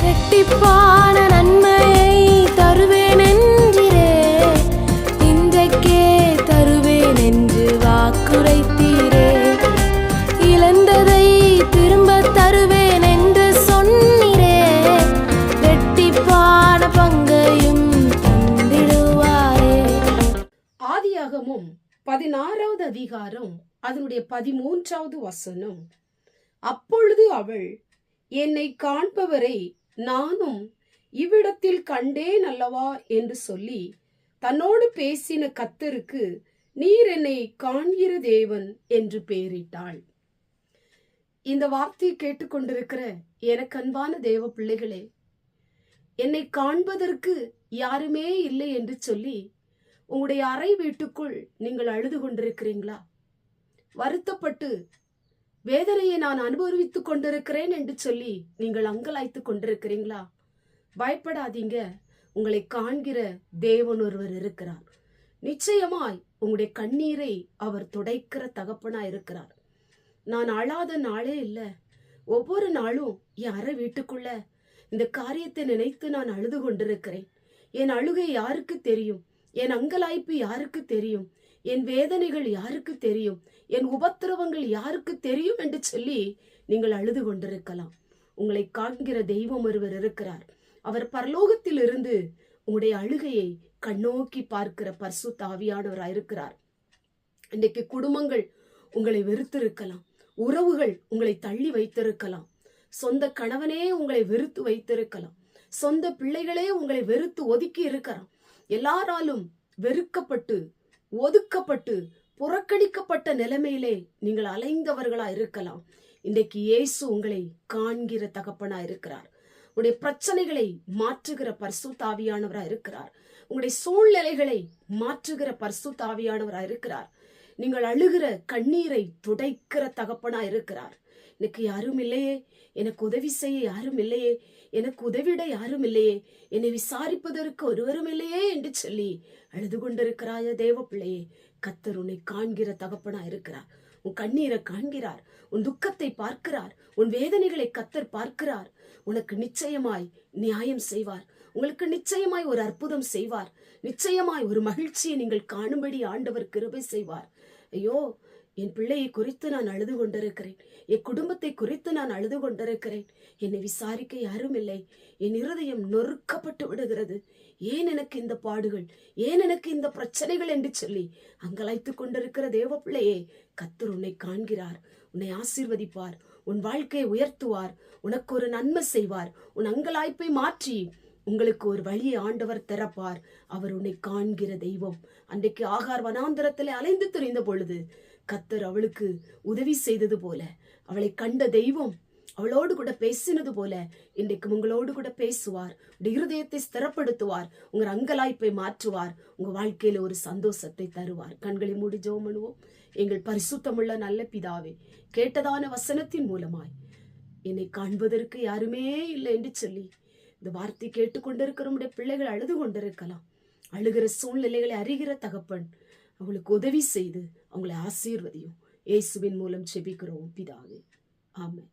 இரட்டிப்பான நன்மையை தருவேன் என்றிரே, இன்றைக்கே தருவேன் என்று வாக்குரைத்தீரே. இழந்ததை திரும்ப தருவேன் என்று சொன்னீரே, இரட்டிப்பான பங்கையும் தந்திடுவாரே. ஆதியாகமம் 16வது அதிகாரம் அதனுடைய 13வது வசனம். அப்பொழுது அவள், என்னை காண்பவரை நானும் இவ்விடத்தில் கண்டேன் அல்லவா என்று சொல்லி தன்னோடு பேசின கர்த்தருக்கு நீர் என்னை காண்கிற தேவன் என்று பெயரிட்டாள். இந்த வார்த்தையை கேட்டுக்கொண்டிருக்கிற எனக்கு அன்பான தேவ பிள்ளைகளே, என்னை காண்பதற்கு யாருமே இல்லை என்று சொல்லி உங்களுடைய அறை வீட்டுக்குள் நீங்கள் அழுது கொண்டிருக்கிறீங்களா? வருத்தப்பட்டு வேதனையை நான் அனுபவித்துக் கொண்டிருக்கிறேன் என்று சொல்லி நீங்கள் அங்கலாய்த்து கொண்டிருக்கிறீங்களா? பயப்படாதீங்க, உங்களை காண்கிற தேவன் ஒருவர் இருக்கிறார். நிச்சயமாய் உங்களுடைய கண்ணீரை அவர் துடைக்கிற தகப்பனா இருக்கிறார். நான் அழாத நாளே இல்லை. ஒவ்வொரு நாளும் என் அறை வீட்டுக்குள்ள இந்த காரியத்தை நினைத்து நான் அழுது கொண்டிருக்கிறேன். என் அழுகை யாருக்கு தெரியும்? என் அங்கலாய்ப்பு யாருக்கு தெரியும்? என் வேதனைகள் யாருக்கு தெரியும்? என் உபத்திரவங்கள் யாருக்கு தெரியும் என்று சொல்லி நீங்கள் அழுது கொண்டிருக்கலாம். உங்களை காண்கிற தெய்வம் ஒருவர் இருக்கிறார். அவர் பரலோகத்தில் இருந்து உங்களுடைய அழுகையை கண்ணோக்கி பார்க்கிற பரிசுத்த ஆவியானவராய் இருக்கிறார். இன்றைக்கு குடும்பங்கள் உங்களை வெறுத்திருக்கலாம், உறவுகள் உங்களை தள்ளி வைத்திருக்கலாம், சொந்த கணவனே உங்களை வெறுத்து வைத்திருக்கலாம், சொந்த பிள்ளைகளே உங்களை வெறுத்து ஒதுக்கி இருக்கலாம். எல்லாராலும் வெறுக்கப்பட்டு ஒதுக்கப்பட்டு புறக்கணிக்கப்பட்ட நிலைமையிலே நீங்கள் அலைந்தவர்களா இருக்கலாம். இன்றைக்கு இயேசு உங்களை காண்கிற தகப்பனா இருக்கிறார். உங்களுடைய பிரச்சனைகளை மாற்றுகிற பரிசுத்த ஆவியானவரா இருக்கிறார். உங்களுடைய சூழ்நிலைகளை மாற்றுகிற பரிசுத்த ஆவியானவரா இருக்கிறார். நீங்கள் அழுகிற கண்ணீரை துடைக்கிற தகப்பனா இருக்கிறார். எனக்கு யாரும் இல்லையே, எனக்கு உதவி செய்ய யாரும் இல்லையே, எனக்கு உதவிட யாரும் இல்லையே, என்னை விசாரிப்பதற்கு ஒருவரும் இல்லையே என்று சொல்லி அழுது கொண்டிருக்கிறாய தேவ பிள்ளையே, கர்த்தர் உன்னை காண்கிற தகப்பனா இருக்கிறார். உன் கண்ணீரை காண்கிறார், உன் துக்கத்தை பார்க்கிறார், உன் வேதனைகளை கர்த்தர் பார்க்கிறார். உனக்கு நிச்சயமாய் நியாயம் செய்வார். உங்களுக்கு நிச்சயமாய் ஒரு அற்புதம் செய்வார். நிச்சயமாய் ஒரு மகிழ்ச்சியை நீங்கள் காணும்படி ஆண்டவர் கிருபை செய்வார். ஐயோ, என் பிள்ளையை குறித்து நான் அழுது கொண்டிருக்கிறேன், என் குடும்பத்தை குறித்து நான் அழுது கொண்டிருக்கிறேன், என்னை விசாரிக்க யாரும் இல்லை, என் இருதயம் நொறுக்கப்பட்டு விடுகிறது, ஏன் எனக்கு இந்த பாடுகள், ஏன் எனக்கு இந்த பிரச்சனைகள் என்று சொல்லி அங்கலாய்த்து கொண்டிருக்கிற தேவ பிள்ளையே, கர்த்தர் உன்னை காண்கிறார், உன்னை ஆசீர்வதிப்பார், உன் வாழ்க்கையை உயர்த்துவார், உனக்கு ஒரு நன்மை செய்வார், உன் அங்கலாய்ப்பை மாற்றி உங்களுக்கு ஒரு வழியை ஆண்டவர் திறப்பார். அவர் உன்னை காண்கிற தெய்வம். அன்றைக்கு ஆகார் வனாந்தரத்திலே அலைந்து திரிந்த பொழுது கர்த்தர் அவளுக்கு உதவி செய்தது போல, அவளை கண்ட தெய்வம் அவளோடு கூட பேசினது போல இன்றைக்கு உங்களோடு கூட பேசுவார். இருதயத்தை ஸ்திரப்படுத்துவார், உங்க அங்கலாய்ப்பை மாற்றுவார், உங்க வாழ்க்கையில ஒரு சந்தோஷத்தை தருவார். கண்களை மூடி ஜெபம் பண்ணுவோம். எங்கள் பரிசுத்தமுள்ள நல்ல பிதாவே, கேட்டதான வசனத்தின் மூலமாய் என்னை காண்பதற்கு யாருமே இல்லை என்று சொல்லி இந்த வார்த்தை கேட்டுக்கொண்டிருக்கிற நம்முடைய பிள்ளைகள் அழுது கொண்டிருக்கலாம். அழுகிற சூழ்நிலைகளை அறிகிற தகப்பன் அவங்களுக்கு உதவி செய்து அவங்களை ஆசீர்வதியும். இயேசுவின் மூலம் ஜெபிக்கிறோம் பிதாவே, ஆமென்.